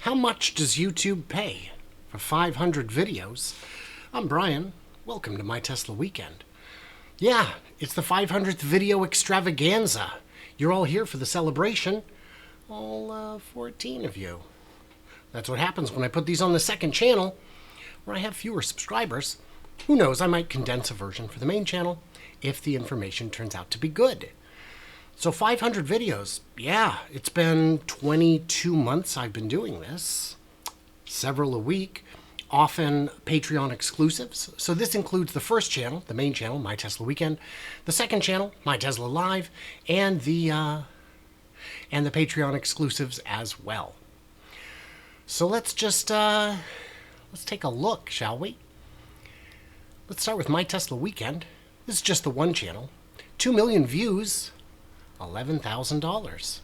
How much does YouTube pay for 500 videos? I'm Brian. Welcome to My Tesla Weekend. Yeah, it's the 500th video extravaganza. You're all here for the celebration. All 14 of you. That's what happens when I put these on the second channel, where I have fewer subscribers. Who knows, I might condense a version for the main channel if the information turns out to be good. So 500 videos. Yeah, it's been 22 months I've been doing this. Several a week, often Patreon exclusives. So this includes the first channel, the main channel, My Tesla Weekend, the second channel, My Tesla Live, and the Patreon exclusives as well. So let's just let's take a look, shall we? Let's start with My Tesla Weekend. This is just the one channel. 2 million views, $11,000.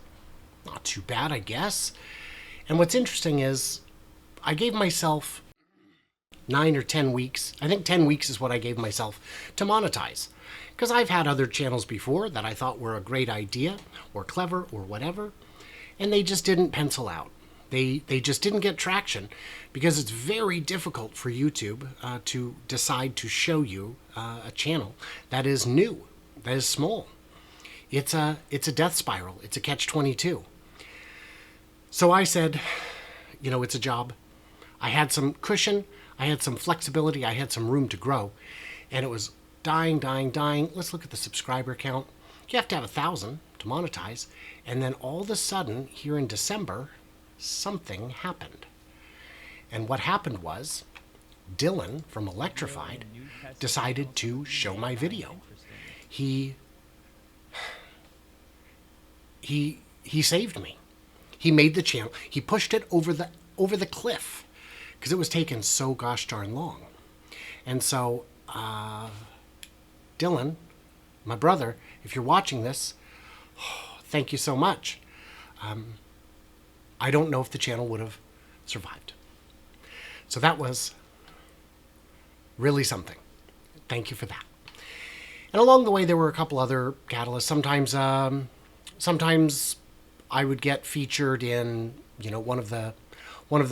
Not too bad, I guess. And what's interesting is I gave myself 9 or 10 weeks. I think 10 weeks is what I gave myself to monetize. Because I've had other channels before that I thought were a great idea or clever or whatever, and they just didn't pencil out. They just didn't get traction because it's very difficult for YouTube to decide to show you a channel that is new, that is small. It's a death spiral. It's a catch-22. So I said, you know, it's a job. I had some cushion. I had some flexibility. I had some room to grow. And it was dying. Let's look at the subscriber count. You have to have 1,000 to monetize. And then all of a sudden, here in December, something happened. And what happened was Dylan from Electrified decided to show my video. He saved me. He made the channel. He pushed it over the cliff because it was taking so gosh darn long. And so Dylan, my brother, if you're watching this, thank you so much. I don't know if the channel would have survived. So that was really something. Thank you for that. And along the way, there were a couple other catalysts. Sometimes I would get featured in, you know, one of the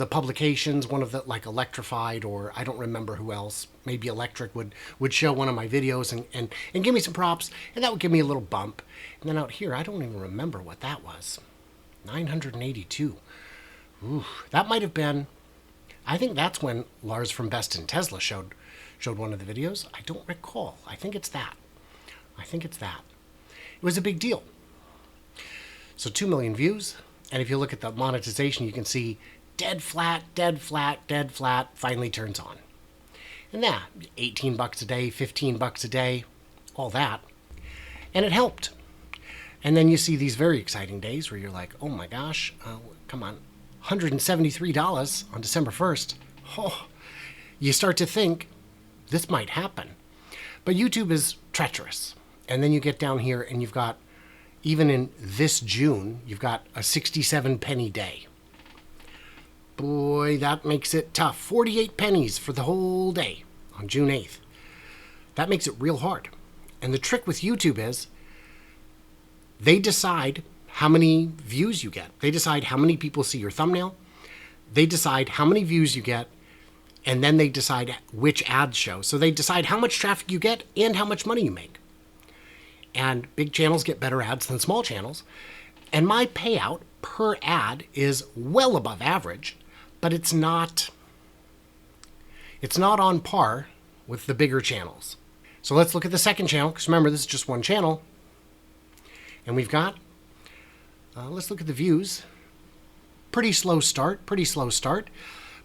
publications, one of the, like Electrified, or I don't remember who else. Maybe Electric would show one of my videos and give me some props, and that would give me a little bump. And then out here, I don't even remember what that was. 982. Ooh, that might have been, I think that's when Lars from Best in Tesla showed one of the videos. I don't recall. I think it's that. It was a big deal. So 2 million views. And if you look at the monetization, you can see dead flat, finally turns on. And that, 18 bucks a day, 15 bucks a day, all that. And it helped. And then you see these very exciting days where you're like, oh my gosh, come on, $173 on December 1st. Oh, you start to think this might happen. But YouTube is treacherous. And then you get down here and you've got, even in this June, you've got a 67 penny day. Boy, that makes it tough. 48 pennies for the whole day on June 8th. That makes it real hard. And the trick with YouTube is they decide how many views you get. They decide how many people see your thumbnail. They decide how many views you get. And then they decide which ads show. So they decide how much traffic you get and how much money you make. And big channels get better ads than small channels. And my payout per ad is well above average, but it's not on par with the bigger channels. So let's look at the second channel, because remember, this is just one channel. And we've got, let's look at the views. Pretty slow start.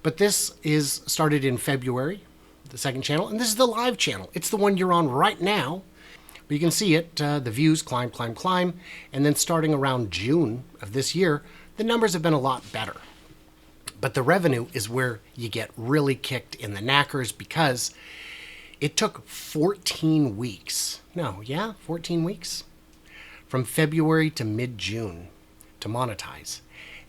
But this is started in February, the second channel. And this is the live channel. It's the one you're on right now. But you can see it, the views climb. And then starting around June of this year, the numbers have been a lot better. But the revenue is where you get really kicked in the knackers because it took 14 weeks. 14 weeks. From February to mid-June to monetize.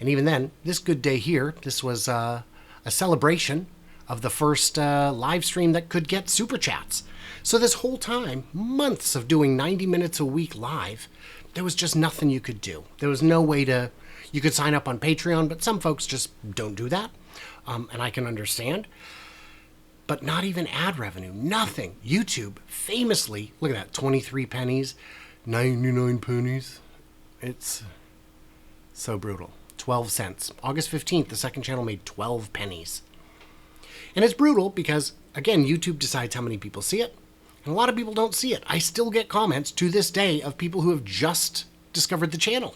And even then, this good day here, this was a celebration of the first live stream that could get super chats. So this whole time, months of doing 90 minutes a week live, there was just nothing you could do. There was no way to, You could sign up on Patreon, but some folks just don't do that. And I can understand. But not even ad revenue, nothing. YouTube famously, look at that, 23 pennies, 99 pennies. It's so brutal. 12 cents. August 15th, the second channel made 12 pennies. And it's brutal because, again, YouTube decides how many people see it. And a lot of people don't see it. I still get comments to this day of people who have just discovered the channel.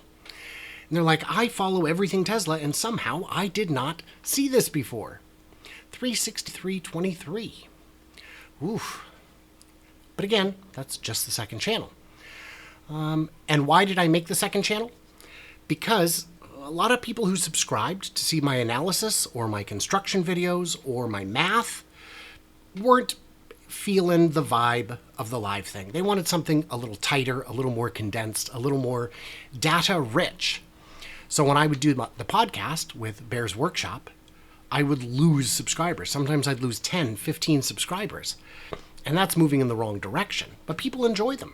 And they're like, I follow everything Tesla, and somehow I did not see this before. 363.23. Oof. But again, that's just the second channel. And why did I make the second channel? Because a lot of people who subscribed to see my analysis or my construction videos or my math weren't feeling the vibe of the live thing. They wanted something a little tighter, a little more condensed, a little more data rich. So when I would do the podcast with Bear's Workshop, I would lose subscribers. Sometimes I'd lose 10, 15 subscribers. And that's moving in the wrong direction. But people enjoy them.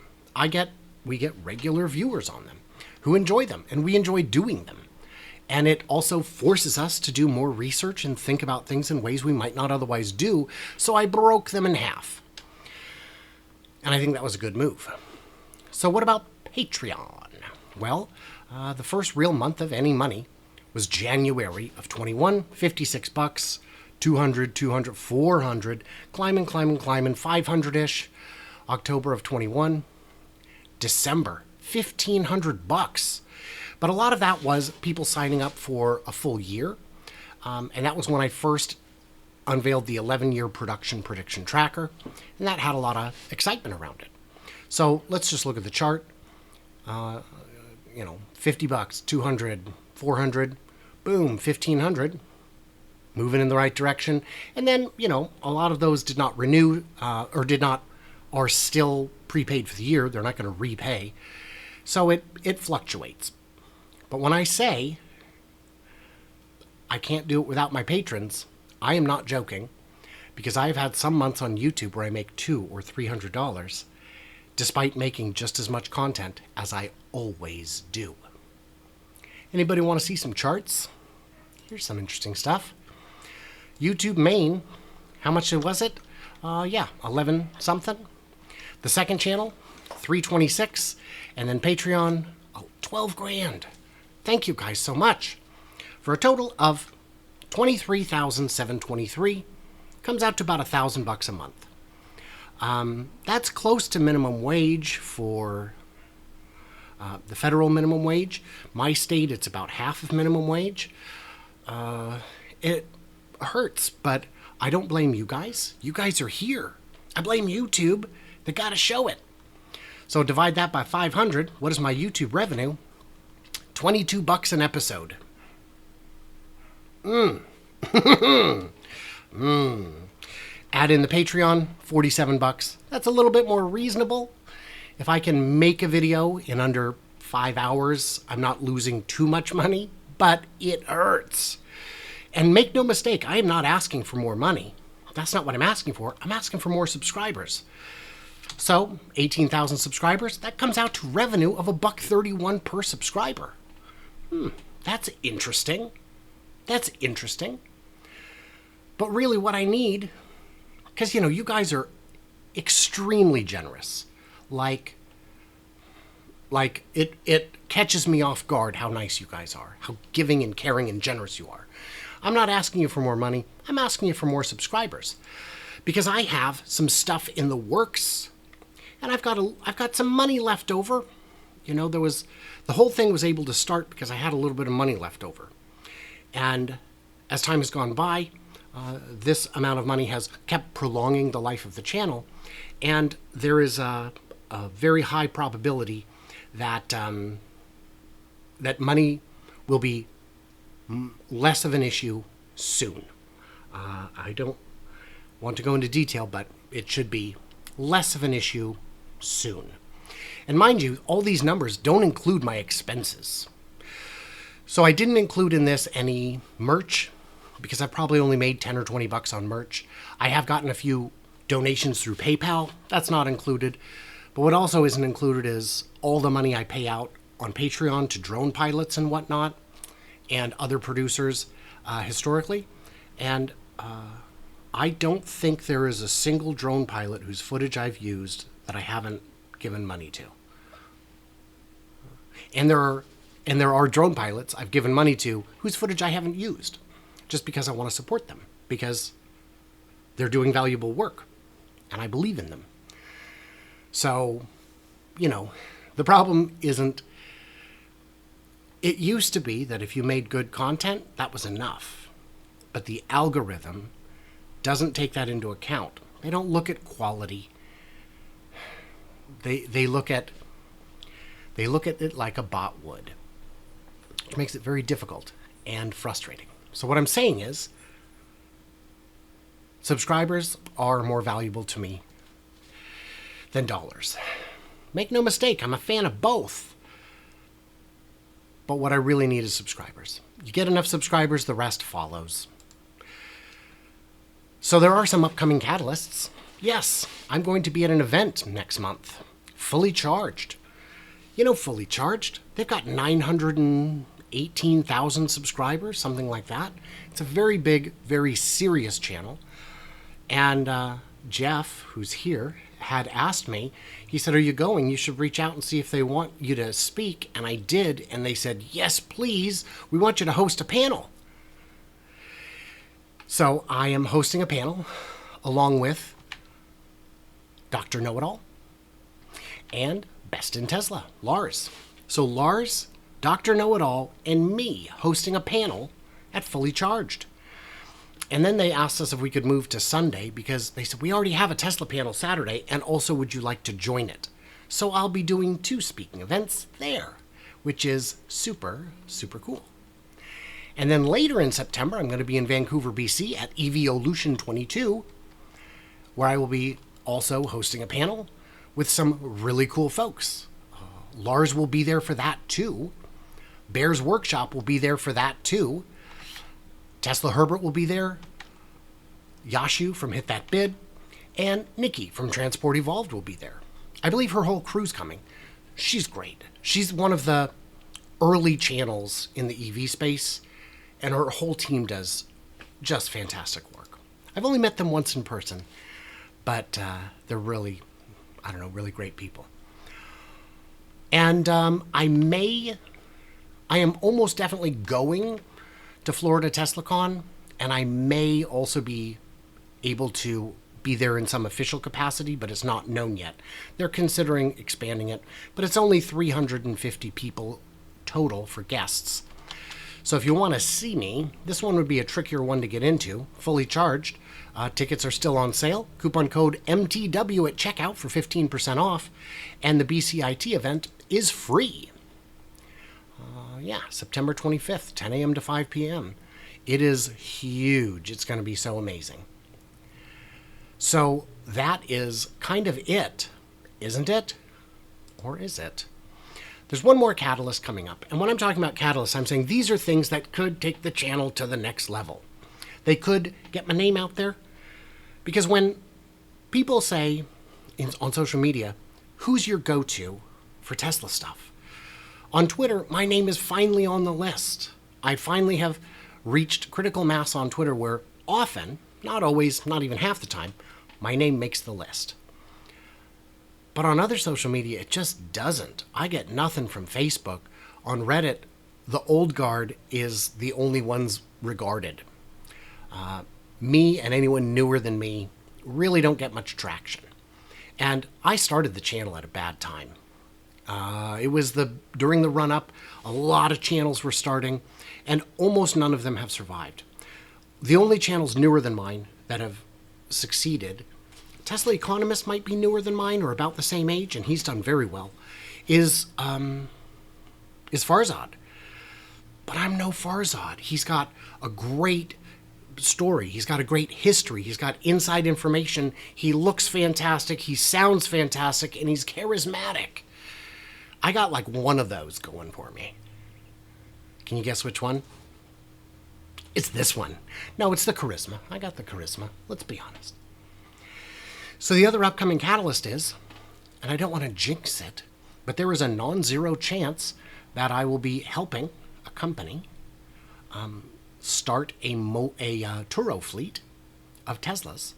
We get regular viewers on them who enjoy them, and we enjoy doing them. And it also forces us to do more research and think about things in ways we might not otherwise do. So I broke them in half. And I think that was a good move. So what about Patreon? Well, the first real month of any money was January of 21, 56 bucks, 200, 200, 400, climbing, 500-ish. October of 21, December, 1,500 bucks. But a lot of that was people signing up for a full year. And that was when I first unveiled the 11-year production prediction tracker. And that had a lot of excitement around it. So let's just look at the chart. 50 bucks, 200, 400, boom, 1,500, moving in the right direction. And then, a lot of those did not renew are still prepaid for the year. They're not going to repay. So it fluctuates. But when I say I can't do it without my patrons, I am not joking, because I have had some months on YouTube where I make $200 or $300, despite making just as much content as I always do. Anybody want to see some charts? Here's some interesting stuff. YouTube main, how much was it? 11 something. The second channel, 326, and then Patreon, 12 grand. Thank you guys so much. For a total of 23,723, comes out to about $1,000 a month. That's close to minimum wage for the federal minimum wage. My state, it's about half of minimum wage. It hurts, but I don't blame you guys. You guys are here. I blame YouTube. They got to show it. So divide that by 500. What is my YouTube revenue? $22 an episode. Add in the Patreon, 47 bucks. That's a little bit more reasonable. If I can make a video in under 5 hours, I'm not losing too much money, but it hurts. And make no mistake, I am not asking for more money. That's not what I'm asking for. I'm asking for more subscribers. So, 18,000 subscribers, that comes out to revenue of $1.31 per subscriber. That's interesting. That's interesting. But really what I need, because, you guys are extremely generous. Like it catches me off guard how nice you guys are, how giving and caring and generous you are. I'm not asking you for more money. I'm asking you for more subscribers, because I have some stuff in the works, and I've got some money left over. The whole thing was able to start because I had a little bit of money left over, and as time has gone by, this amount of money has kept prolonging the life of the channel, and there is a very high probability that that money will be less of an issue soon. I don't want to go into detail, but it should be less of an issue soon. And mind you, all these numbers don't include my expenses. So I didn't include in this any merch, because I probably only made 10 or 20 bucks on merch. I have gotten a few donations through PayPal. That's not included. But what also isn't included is all the money I pay out on Patreon to drone pilots and whatnot. and other producers historically. And I don't think there is a single drone pilot whose footage I've used that I haven't given money to. And there are drone pilots I've given money to whose footage I haven't used, just because I want to support them, because they're doing valuable work and I believe in them. So, the problem isn't, it used to be that if you made good content, that was enough. But the algorithm doesn't take that into account. They don't look at quality. They look at it like a bot would, which makes it very difficult and frustrating. So what I'm saying is, subscribers are more valuable to me than dollars. Make no mistake, I'm a fan of both. But what I really need is subscribers. You get enough subscribers, the rest follows. So there are some upcoming catalysts. Yes, I'm going to be at an event next month, Fully Charged. Fully Charged, they've got 918,000 subscribers, something like that. It's a very big, very serious channel. And Jeff, who's here, had asked me, he said, "Are you going? You should reach out and see if they want you to speak." And I did, and they said, "Yes, please. We want you to host a panel." So I am hosting a panel along with Dr. Know-It-All and Best in Tesla, Lars. So Lars, Dr. Know-It-All, and me hosting a panel at Fully Charged. And then they asked us if we could move to Sunday because they said, we already have a Tesla panel Saturday, and also would you like to join it? So I'll be doing 2 speaking events there, which is super, super cool. And then later in September, I'm going to be in Vancouver BC at Evolution 22, where I will be also hosting a panel with some really cool folks. Lars will be there for that too. Bear's Workshop will be there for that too. Tesla Herbert will be there. Yashu from Hit That Bid. And Nikki from Transport Evolved will be there. I believe her whole crew's coming. She's great. She's one of the early channels in the EV space, and her whole team does just fantastic work. I've only met them once in person, but they're really, really great people. And I am almost definitely going to Florida TeslaCon, and I may also be able to be there in some official capacity, but it's not known yet. They're considering expanding it, but it's only 350 people total for guests. So if you want to see me, this one would be a trickier one to get into. Fully Charged. Tickets are still on sale. Coupon code MTW at checkout for 15% off. And the BCIT event is free. September 25th, 10 a.m. to 5 p.m. It is huge. It's going to be so amazing. So that is kind of it, isn't it? Or is it? There's one more catalyst coming up. And when I'm talking about catalysts, I'm saying these are things that could take the channel to the next level. They could get my name out there. Because when people say on social media, who's your go-to for Tesla stuff? On Twitter, my name is finally on the list. I finally have reached critical mass on Twitter where often, not always, not even half the time, my name makes the list. But on other social media, it just doesn't. I get nothing from Facebook. On Reddit, the old guard is the only ones regarded. Me and anyone newer than me really don't get much traction. And I started the channel at a bad time. It was during the run-up, a lot of channels were starting, and almost none of them have survived. The only channels newer than mine that have succeeded, Tesla Economist might be newer than mine or about the same age, and he's done very well, is Farzad. But I'm no Farzad. He's got a great story. He's got a great history. He's got inside information. He looks fantastic. He sounds fantastic, and he's charismatic. I got like one of those going for me. Can you guess which one? It's this one. No, it's the charisma. I got the charisma. Let's be honest. So the other upcoming catalyst is, and I don't want to jinx it, but there is a non-zero chance that I will be helping a company start a Turo fleet of Teslas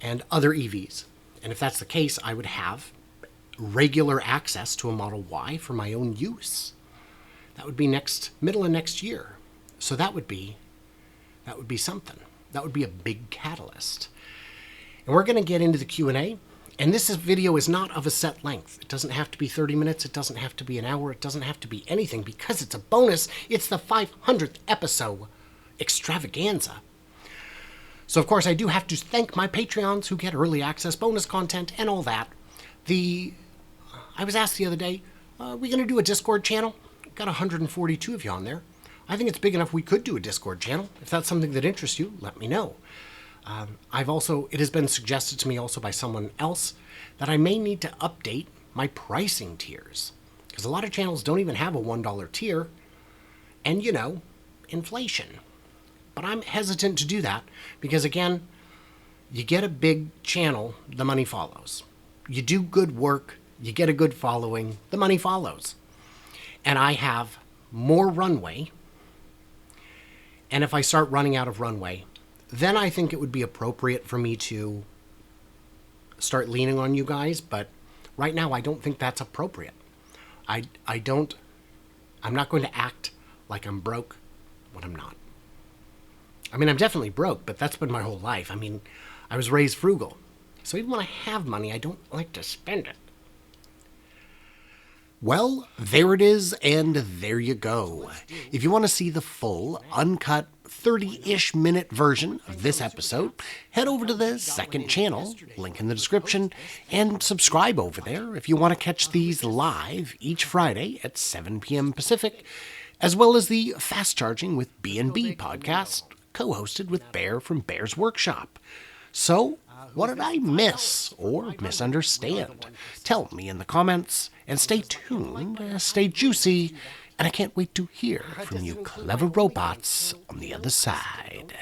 and other EVs. And if that's the case, I would have regular access to a Model Y for my own use. That would be middle of next year. So that would be something. That would be a big catalyst. And we're going to get into the Q&A. And this video is not of a set length. It doesn't have to be 30 minutes. It doesn't have to be an hour. It doesn't have to be anything because it's a bonus. It's the 500th episode extravaganza. So, of course, I do have to thank my Patreons who get early access, bonus content, and all that. I was asked the other day, are we going to do a Discord channel? Got 142 of you on there. I think it's big enough we could do a Discord channel. If that's something that interests you, let me know. It has been suggested to me also by someone else that I may need to update my pricing tiers. Because a lot of channels don't even have a $1 tier. And, inflation. But I'm hesitant to do that because, again, you get a big channel, the money follows. You do good work, you get a good following, the money follows. And I have more runway. And if I start running out of runway, then I think it would be appropriate for me to start leaning on you guys. But right now, I don't think that's appropriate. I'm not going to act like I'm broke when I'm not. I mean, I'm definitely broke, but that's been my whole life. I mean, I was raised frugal. So even when I have money, I don't like to spend it. Well, there it is, and there you go. If you want to see the full, uncut, 30-ish minute version of this episode, head over to the second channel, link in the description, and subscribe over there if you want to catch these live each Friday at 7 p.m. Pacific, as well as the Fast Charging with B&B podcast, co-hosted with Bear from Bear's Workshop. So, what did I miss or misunderstand? Tell me in the comments, and stay tuned, stay juicy, and I can't wait to hear from you clever robots on the other side.